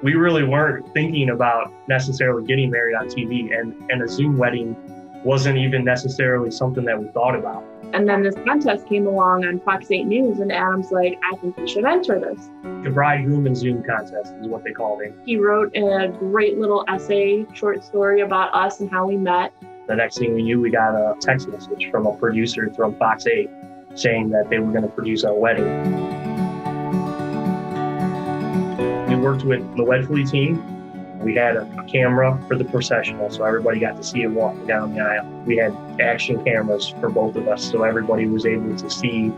We really weren't thinking about necessarily getting married on TV, and a Zoom wedding wasn't even necessarily something that we thought about. And then this contest came along on Fox 8 News, and Adam's like, I think we should enter this. The Bridegroom and Zoom contest is what they called it. He wrote a great little essay, short story about us and how we met. The next thing we knew, we got a text message from a producer from Fox 8 saying that they were going to produce our wedding. We worked with the Wedfuly team. We had a camera for the processional, so everybody got to see it walking down the aisle. We had action cameras for both of us, so everybody was able to see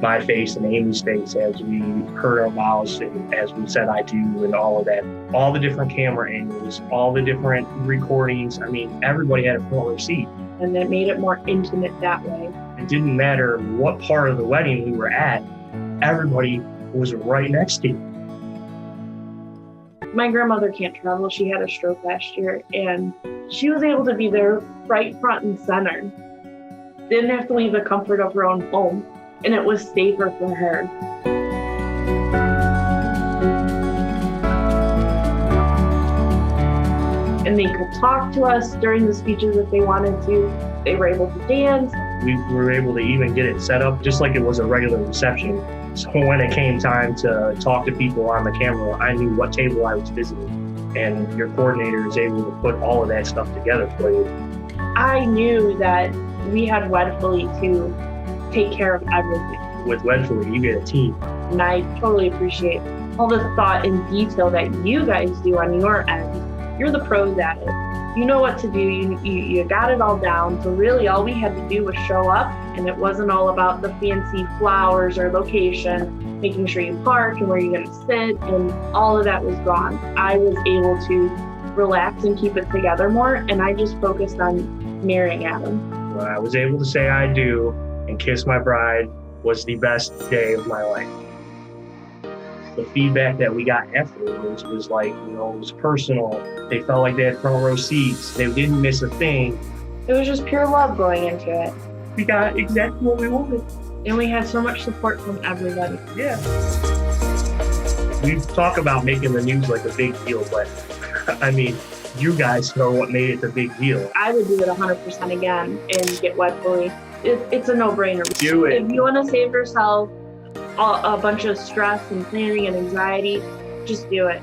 my face and Amy's face as we heard our vows and as we said I do and all of that. All the different camera angles, all the different recordings. I mean, everybody had a front row seat. And it made it more intimate that way. It didn't matter what part of the wedding we were at, everybody was right next to you. My grandmother can't travel. She had a stroke last year, and she was able to be there right front and center. Didn't have to leave the comfort of her own home, and it was safer for her. And they could talk to us during the speeches if they wanted to. They were able to dance. We were able to even get it set up just like it was a regular reception. So when it came time to talk to people on the camera, I knew what table I was visiting. And your coordinator is able to put all of that stuff together for you. I knew that we had Wedfuly to take care of everything. With Wedfuly, you get a team. And I totally appreciate all the thought and detail that you guys do on your end. You're the pros at it. You know what to do. You got it all down. So really all we had to do was show up, and it wasn't all about the fancy flowers or location, making sure you park and where you're going to sit, and all of that was gone. I was able to relax and keep it together more, and I just focused on marrying Adam. When I was able to say I do and kiss my bride was the best day of my life. The feedback that we got afterwards was like, it was personal. They felt like they had front row seats. They didn't miss a thing. It was just pure love going into it. We got exactly what we wanted. And we had so much support from everybody. Yeah. We talk about making the news like a big deal, but I mean, you guys know what made it the big deal. I would do it 100% again and get Wedfuly. It's a no-brainer. Do it. If you want to save yourself a bunch of stress and planning and anxiety, just do it.